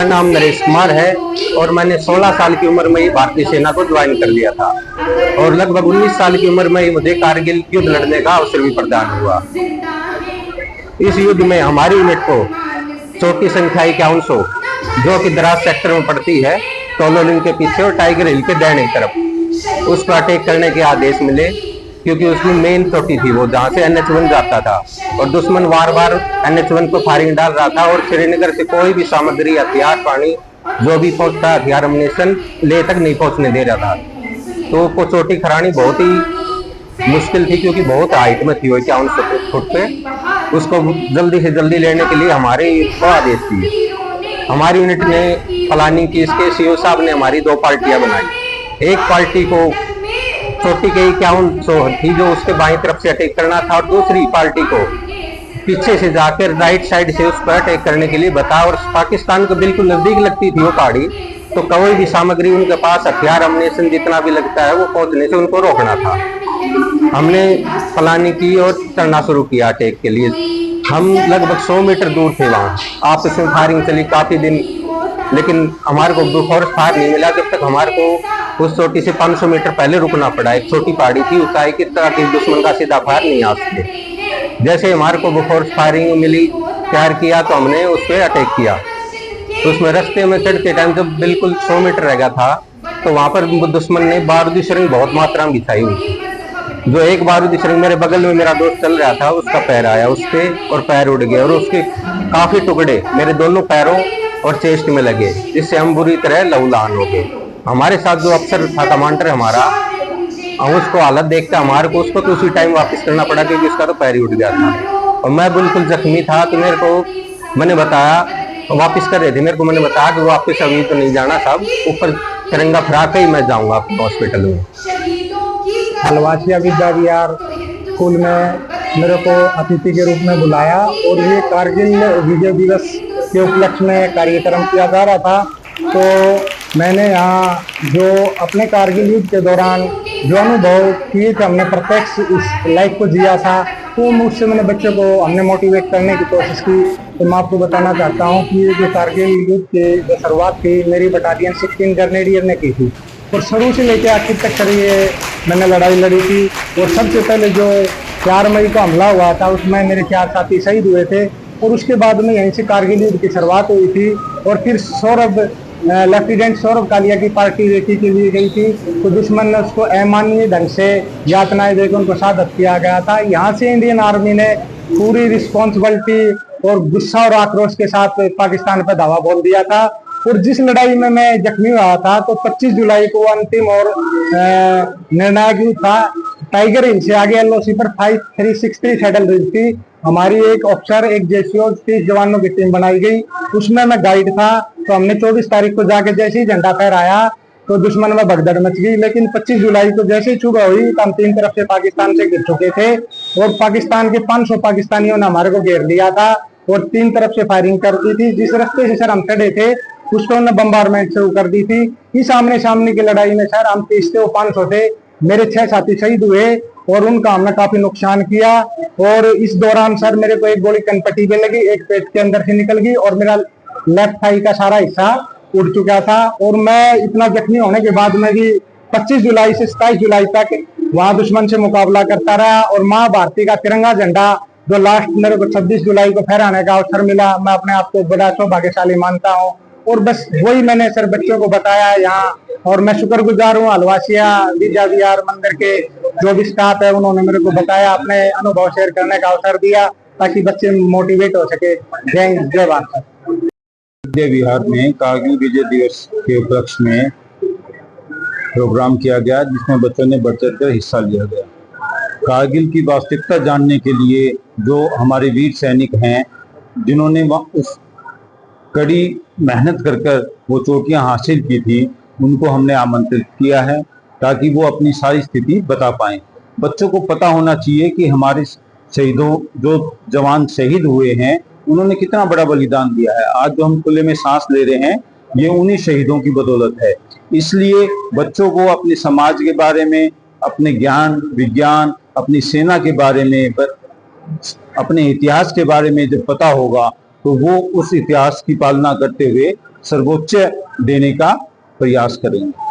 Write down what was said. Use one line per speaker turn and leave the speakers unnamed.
मेरा नाम नरेश कुमार है और मैंने 16 साल की उम्र में ही भारतीय सेना को ज्वाइन कर लिया था और लगभग 19 साल की उम्र में ही मुझे कारगिल युद्ध लड़ने का अवसर भी प्रदान हुआ। इस युद्ध में हमारी यूनिट को चोटी संख्या 5100 जो कि द्रास सेक्टर में पड़ती है, तोलोलिंग के पीछे और टाइगर हिल के दाहिने तरफ, उस पर अटैक करने के आदेश मिले क्योंकि उसकी मेन चोटी थी वो जहां से NH1 जाता था और दुश्मन बार बार NH1 को फायरिंग डाल रहा था और श्रीनगर से कोई भी सामग्री, हथियार, पानी जो भी पहुंचता, हथियार, अम्युनिशन ले तक नहीं पहुंचने दे रहा था। तो वो चोटी खरानी बहुत ही मुश्किल थी क्योंकि बहुत हाइट में थी वो 51 फुट पे। उसको जल्दी से जल्दी लेने के लिए हमारे को आदेश दिए। हमारी यूनिट ने प्लानिंग की, इसके CO साहब ने हमारी 2 पार्टियां बनाई। एक पार्टी को चोटी के 51 थी जो उसके बाईं तरफ से अटैक करना था और दूसरी पार्टी को पीछे से जाकर राइट साइड से उस पर अटैक करने के लिए बताया। और पाकिस्तान को बिल्कुल नजदीक लगती थी वो पहाड़ी, तो कोई भी सामग्री उनके पास, हथियार, अम्युनिशन जितना भी लगता है वो पहुंचने से उनको रोकना था। हमने प्लानिंग की और चलना शुरू किया अटैक के लिए। हम लगभग 100 मीटर दूर थे वहाँ, आपस में फायरिंग चली काफी दिन, लेकिन हमारे को फॉर्स फायर नहीं मिला जब तक हमारे को उस चोटी से 500 मीटर पहले रुकना पड़ा। एक छोटी पहाड़ी थी, ऊंचाई की तरह की, दुश्मन का सीधा फायर नहीं आ सके। जैसे हमारे को फोर्स फायरिंग मिली, तैयार किया तो हमने उस पर अटैक किया। तो उसमें रास्ते में चढ़ते टाइम जब बिल्कुल 100 मीटर रह गया था तो वहां पर दुश्मन ने बारूदी शरंग बहुत मात्रा में बिछाई हुई। जो एक बारूदी शरंग मेरे बगल में मेरा दोस्त चल रहा था, उसका पैर आया उस पे और पैर उड़ गया और उसके काफी टुकड़े मेरे दोनों पैरों और चेस्ट में लगे, जिससे हम बुरी तरह लहूलुहान हो गए। हमारे साथ जो अफसर था, कमांडर हमारा, हम उसको हालत देखते हमारे को उसको तो उसी टाइम वापस करना पड़ा क्योंकि उसका तो पैर ही उठ गया था और मैं बिल्कुल जख्मी था। तो मैंने बताया, वापस कर रहे थे, मेरे को मैंने बताया कि वापस अभी तो नहीं जाना साहब, ऊपर तिरंगा फहरा के ही मैं जाऊंगा हॉस्पिटल में।
हलवासिया विद्या विहार स्कूल में मेरे को अतिथि के रूप में बुलाया और ये कारगिल विजय दिवस के उपलक्ष्य में कार्यक्रम किया जा रहा था। तो मैंने यहाँ जो अपने कारगिल युद्ध के दौरान जो अनुभव किए थे, हमने प्रत्यक्ष इस लाइफ को जिया था, तो मुझसे मैंने बच्चों को हमने मोटिवेट करने की कोशिश की। तो मैं आपको बताना चाहता हूँ कि ये जो कारगिल युद्ध की जो शुरुआत थी मेरी बटालियन 16 ग्रेनेडियर ने की थी और शुरू से लेकर आखिर तक सर ये मैंने लड़ाई लड़ी थी। और सबसे पहले जो 4 मई को हमला हुआ था उसमें मेरे 4 साथी शहीद हुए थे और उसके बाद में यहीं से कारगिल युद्ध की शुरुआत हुई थी। और फिर लेफ्टिनेंट सौरभ कालिया की पार्टी रेकी के लिए गई थी, तो दुश्मन ने उसको अमानवीय ढंग से यातनाएं देकर उनको शहादत किया गया था। यहाँ से इंडियन आर्मी ने पूरी रिस्पॉन्सिबिलिटी और गुस्सा और आक्रोश के साथ पाकिस्तान पर धावा बोल दिया था। और जिस लड़ाई में मैं जख्मी हुआ था तो 25 जुलाई को अंतिम और निर्णायक युद्ध था। टाइगर हिल से आगे LOC पर 5363 सेटल रही थी। हमारी एक ऑफिसर, एक JC और 30 जवानों की टीम बनाई गई, उसमें मैं गाइड था। तो हमने 24 तारीख को जाके जैसे ही झंडा फहराया तो दुश्मन में भगदड़ मच गई। लेकिन 25 जुलाई को जैसे ही सुबह हुई तो हम 3 तरफ से पाकिस्तान से घिर चुके थे और पाकिस्तान के 500 पाकिस्तानियों ने हमारे को घेर लिया था और 3 तरफ से फायरिंग कर दी थी। जिस रास्ते से सर हम चढ़े थे उस पर उन्होंने बम्बारमेंट शुरू कर दी थी। इस आमने सामने की लड़ाई में सर हम 30 से 500 थे, मेरे 6 साथी शहीद हुए और उनका हमने काफी नुकसान किया। और इस दौरान सर मेरे को एक गोली कनपट्टी पे लगी, एक पेट के अंदर से निकल गई और मेरा लेफ्ट थाई का सारा हिस्सा उड़ चुका था। और मैं इतना जख्मी होने के बाद में भी 25 जुलाई से 27 जुलाई तक वहां दुश्मन से मुकाबला करता रहा और माँ भारती का तिरंगा झंडा जो लास्ट मेरे को 26 जुलाई को फहराने का अवसर मिला, मैं अपने आप को बड़ा सौभाग्यशाली मानता हूँ। और बस वही मैंने सर बच्चों को बताया यहाँ, और मैं शुक्रगुजार हूँ हलवासिया विद्या विहार मंदिर के जो भी स्टाफ है, उन्होंने मेरे को बताया, अपने अनुभव शेयर करने का अवसर दिया ताकि बच्चे मोटिवेट हो सके। जय हिंद, जय भारत।
विद्या विहार में कारगिल विजय दिवस के उपलक्ष्य में प्रोग्राम किया गया जिसमें बच्चों ने बढ़ चढ़ कर हिस्सा लिया गया। कारगिल की वास्तविकता जानने के लिए जो हमारे वीर सैनिक हैं जिन्होंने उस कड़ी मेहनत कर वो चोटियां हासिल की थी, उनको हमने आमंत्रित किया है ताकि वो अपनी सारी स्थिति बता पाएं। बच्चों को पता होना चाहिए कि हमारे शहीदों, जो जवान शहीद हुए हैं, उन्होंने कितना बड़ा बलिदान दिया है। आज जो हम खुले में सांस ले रहे हैं ये उन्हीं शहीदों की बदौलत है। इसलिए बच्चों को अपने समाज के बारे में, अपने ज्ञान विज्ञान, अपनी सेना के बारे में, अपने इतिहास के बारे में जब पता होगा तो वो उस इतिहास की पालना करते हुए सर्वोच्च देने का प्रयास करेंगे।